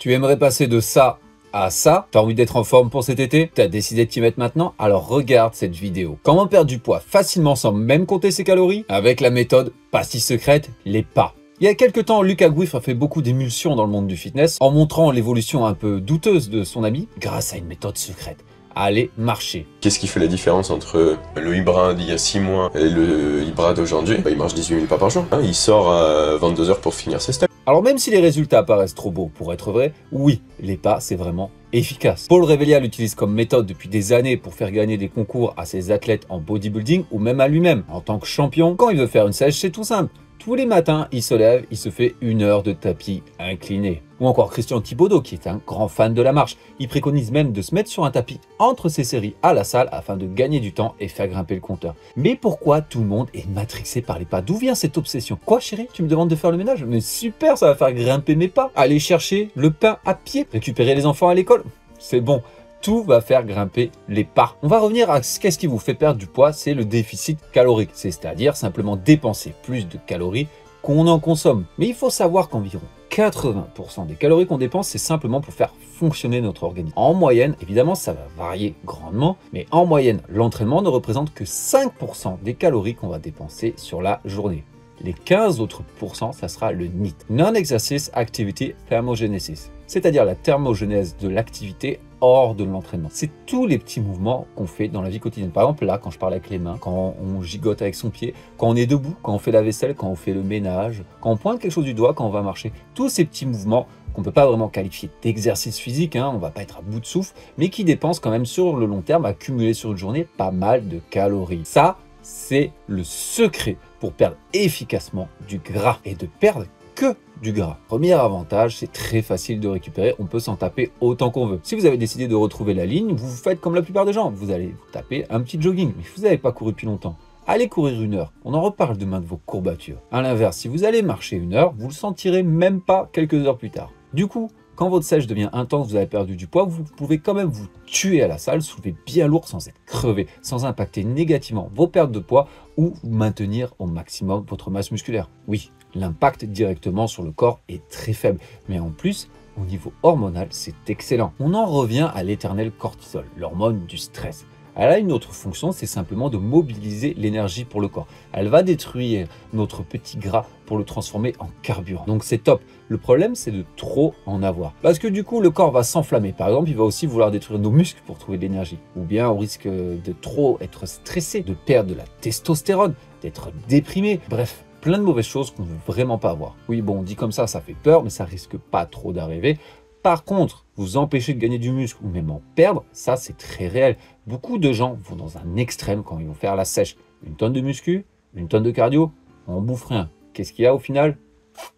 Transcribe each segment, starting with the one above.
Tu aimerais passer de ça à ça? T'as envie d'être en forme pour cet été? T'as décidé de t'y mettre maintenant? Alors regarde cette vidéo. Comment perdre du poids facilement sans même compter ses calories? Avec la méthode pastille secrète, les pas. Il y a quelques temps, Lucas Gouifre a fait beaucoup d'émulsions dans le monde du fitness en montrant l'évolution un peu douteuse de son ami grâce à une méthode secrète. Aller marcher. Qu'est-ce qui fait la différence entre le Ibra d'il y a 6 mois et le Ibra d'aujourd'hui? Il marche 18 000 pas par jour. Il sort à 22 h pour finir ses steps. Alors même si les résultats paraissent trop beaux pour être vrais, oui, les pas c'est vraiment efficace. Paul Réveillard l'utilise comme méthode depuis des années pour faire gagner des concours à ses athlètes en bodybuilding ou même à lui-même. En tant que champion, quand il veut faire une sèche, c'est tout simple. Tous les matins, il se lève, il se fait 1 heure de tapis incliné. Ou encore Christian Thibaudeau, qui est un grand fan de la marche. Il préconise même de se mettre sur un tapis entre ses séries à la salle afin de gagner du temps et faire grimper le compteur. Mais pourquoi tout le monde est matrixé par les pas? D'où vient cette obsession? Quoi chérie, tu me demandes de faire le ménage? Mais super, ça va faire grimper mes pas. Aller chercher le pain à pied, récupérer les enfants à l'école, c'est bon. Tout va faire grimper les pas. On va revenir à qu'est-ce qui vous fait perdre du poids, c'est le déficit calorique. C'est-à-dire simplement dépenser plus de calories qu'on en consomme. Mais il faut savoir qu'environ 80% des calories qu'on dépense, c'est simplement pour faire fonctionner notre organisme. En moyenne, évidemment, ça va varier grandement, mais en moyenne, l'entraînement ne représente que 5% des calories qu'on va dépenser sur la journée. Les 15 autres pourcents, ça sera le NEAT, Non-Exercise Activity Thermogenesis, c'est-à-dire la thermogenèse de l'activité hors de l'entraînement. C'est tous les petits mouvements qu'on fait dans la vie quotidienne. Par exemple, là, quand je parle avec les mains, quand on gigote avec son pied, quand on est debout, quand on fait la vaisselle, quand on fait le ménage, quand on pointe quelque chose du doigt, quand on va marcher. Tous ces petits mouvements qu'on ne peut pas vraiment qualifier d'exercice physique, on ne va pas être à bout de souffle, mais qui dépensent quand même sur le long terme, accumuler sur une journée pas mal de calories. Ça, c'est le secret pour perdre efficacement du gras et de perdre que du gras. Premier avantage, c'est très facile de récupérer, on peut s'en taper autant qu'on veut. Si vous avez décidé de retrouver la ligne, vous faites comme la plupart des gens, vous allez vous taper un petit jogging, mais vous n'avez pas couru depuis longtemps. Allez courir 1 heure, on en reparle demain de vos courbatures. A l'inverse, si vous allez marcher 1 heure, vous le sentirez même pas quelques heures plus tard. Du coup, quand votre sèche devient intense, vous avez perdu du poids, vous pouvez quand même vous tuer à la salle, soulever bien lourd sans être crevé, sans impacter négativement vos pertes de poids ou maintenir au maximum votre masse musculaire. Oui, l'impact directement sur le corps est très faible, mais en plus, au niveau hormonal, c'est excellent. On en revient à l'éternel cortisol, l'hormone du stress. Elle a une autre fonction, c'est simplement de mobiliser l'énergie pour le corps. Elle va détruire notre petit gras pour le transformer en carburant. Donc c'est top. Le problème, c'est de trop en avoir. Parce que du coup, le corps va s'enflammer. Par exemple, il va aussi vouloir détruire nos muscles pour trouver de l'énergie. Ou bien on risque de trop être stressé, de perdre de la testostérone, d'être déprimé. Bref, plein de mauvaises choses qu'on ne veut vraiment pas avoir. Oui, bon, on dit comme ça fait peur, mais ça risque pas trop d'arriver. Par contre, vous empêcher de gagner du muscle ou même en perdre, ça c'est très réel. Beaucoup de gens vont dans un extrême quand ils vont faire la sèche. 1 tonne de muscu, 1 tonne de cardio, on bouffe rien. Qu'est-ce qu'il y a au final?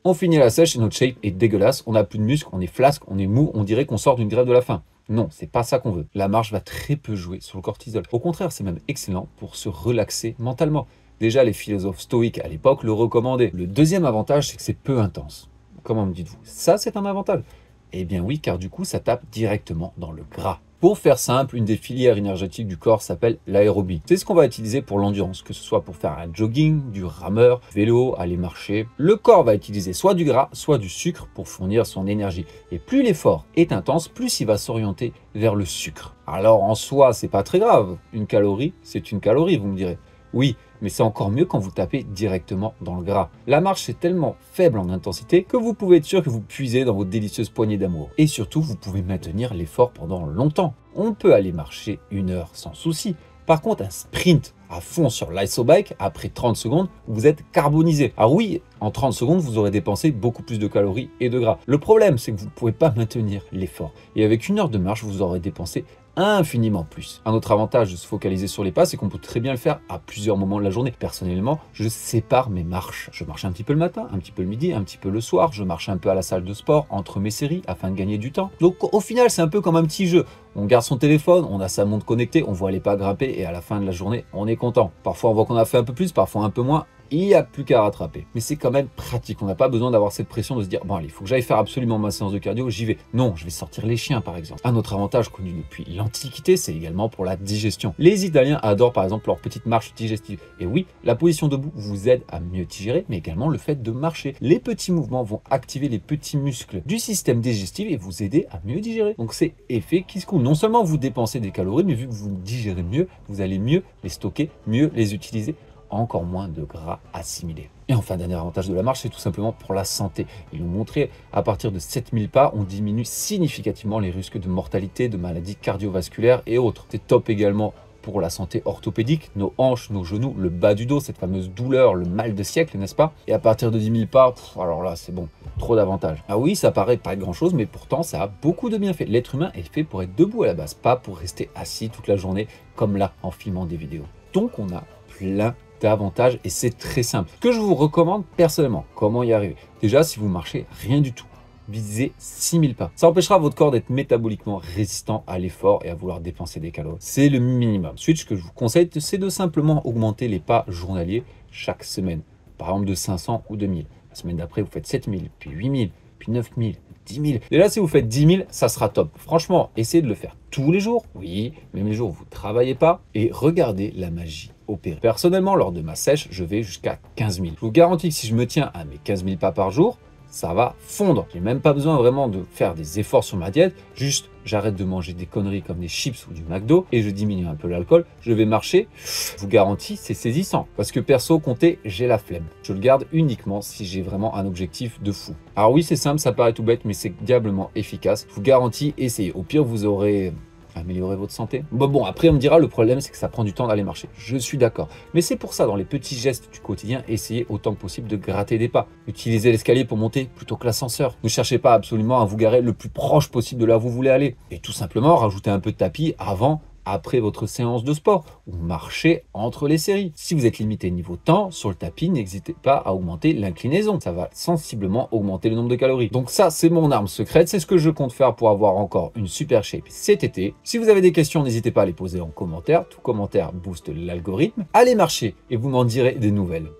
On finit la sèche et notre shape est dégueulasse, on n'a plus de muscle, on est flasque, on est mou, on dirait qu'on sort d'une grève de la faim. Non, c'est pas ça qu'on veut. La marche va très peu jouer sur le cortisol. Au contraire, c'est même excellent pour se relaxer mentalement. Déjà, les philosophes stoïques à l'époque le recommandaient. Le deuxième avantage, c'est que c'est peu intense. Comment me dites-vous? Ça, c'est un avantage. Eh bien oui, car du coup, ça tape directement dans le gras. Pour faire simple, une des filières énergétiques du corps s'appelle l'aérobie. C'est ce qu'on va utiliser pour l'endurance, que ce soit pour faire un jogging, du rameur, vélo, aller marcher. Le corps va utiliser soit du gras, soit du sucre pour fournir son énergie. Et plus l'effort est intense, plus il va s'orienter vers le sucre. Alors en soi, c'est pas très grave. Une calorie, c'est une calorie, vous me direz. Oui, mais c'est encore mieux quand vous tapez directement dans le gras. La marche est tellement faible en intensité que vous pouvez être sûr que vous puisez dans vos délicieuses poignées d'amour. Et surtout, vous pouvez maintenir l'effort pendant longtemps. On peut aller marcher 1 heure sans souci. Par contre, un sprint à fond sur l'isobike, après 30 secondes, vous êtes carbonisé. Ah oui, en 30 secondes, vous aurez dépensé beaucoup plus de calories et de gras. Le problème, c'est que vous ne pouvez pas maintenir l'effort. Et avec 1 heure de marche, vous aurez dépensé infiniment plus. Un autre avantage de se focaliser sur les pas, c'est qu'on peut très bien le faire à plusieurs moments de la journée. Personnellement, je sépare mes marches. Je marche un petit peu le matin, un petit peu le midi, un petit peu le soir. Je marche un peu à la salle de sport entre mes séries afin de gagner du temps. Donc au final, c'est un peu comme un petit jeu. On garde son téléphone, on a sa montre connectée, on voit les pas grimper et à la fin de la journée, on est content. Parfois, on voit qu'on a fait un peu plus, parfois un peu moins. il n'y a plus qu'à rattraper. Mais c'est quand même pratique, on n'a pas besoin d'avoir cette pression de se dire bon allez, il faut que j'aille faire absolument ma séance de cardio, j'y vais. Non, je vais sortir les chiens par exemple. Un autre avantage connu depuis l'Antiquité, c'est également pour la digestion. Les Italiens adorent par exemple leur petite marche digestive. Et oui, la position debout vous aide à mieux digérer, mais également le fait de marcher. Les petits mouvements vont activer les petits muscles du système digestif et vous aider à mieux digérer. Donc c'est effet qui se coule. Non seulement vous dépensez des calories, mais vu que vous digérez mieux, vous allez mieux les stocker, mieux les utiliser, encore moins de gras assimilés. Et enfin, dernier avantage de la marche, c'est tout simplement pour la santé. Ils l'ont montré, à partir de 7000 pas, on diminue significativement les risques de mortalité, de maladies cardiovasculaires et autres. C'est top également pour la santé orthopédique, nos hanches, nos genoux, le bas du dos, cette fameuse douleur, le mal de siècle, n'est-ce pas? Et à partir de 10 000 pas, alors là, c'est bon, trop d'avantages. Ah oui, ça paraît pas grand-chose, mais pourtant, ça a beaucoup de bienfaits. L'être humain est fait pour être debout à la base, pas pour rester assis toute la journée, comme là, en filmant des vidéos. Donc, on a plein d'avantages et c'est très simple. Ce que je vous recommande personnellement, comment y arriver? Déjà, si vous marchez rien du tout, visez 6000 pas. Ça empêchera votre corps d'être métaboliquement résistant à l'effort et à vouloir dépenser des calories. C'est le minimum. Ensuite, ce que je vous conseille, c'est de simplement augmenter les pas journaliers chaque semaine. Par exemple de 500 ou 2000. La semaine d'après, vous faites 7000, puis 8000, puis 9000, 10 000. Déjà, si vous faites 10 000, ça sera top. Franchement, essayez de le faire tous les jours. Oui, même les jours où vous ne travaillez pas. Et regardez la magie opérer. Personnellement, lors de ma sèche, je vais jusqu'à 15 000. Je vous garantis que si je me tiens à mes 15 000 pas par jour, ça va fondre. J'ai même pas besoin vraiment de faire des efforts sur ma diète. Juste, j'arrête de manger des conneries comme des chips ou du McDo et je diminue un peu l'alcool. Je vais marcher. Je vous garantis, c'est saisissant. Parce que perso, compter, j'ai la flemme. Je le garde uniquement si j'ai vraiment un objectif de fou. Alors oui, c'est simple, ça paraît tout bête, mais c'est diablement efficace. Je vous garantis, essayez. Au pire, vous aurez améliorer votre santé. Bon, après on me dira le problème c'est que ça prend du temps d'aller marcher. Je suis d'accord. Mais c'est pour ça dans les petits gestes du quotidien, essayez autant que possible de gratter des pas. Utilisez l'escalier pour monter plutôt que l'ascenseur. Ne cherchez pas absolument à vous garer le plus proche possible de là où vous voulez aller. Et tout simplement rajoutez un peu de tapis avant, après votre séance de sport ou marcher entre les séries. Si vous êtes limité niveau temps sur le tapis, n'hésitez pas à augmenter l'inclinaison. Ça va sensiblement augmenter le nombre de calories. Donc ça, c'est mon arme secrète. C'est ce que je compte faire pour avoir encore une super shape cet été. Si vous avez des questions, n'hésitez pas à les poser en commentaire. Tout commentaire booste l'algorithme. Allez marcher et vous m'en direz des nouvelles.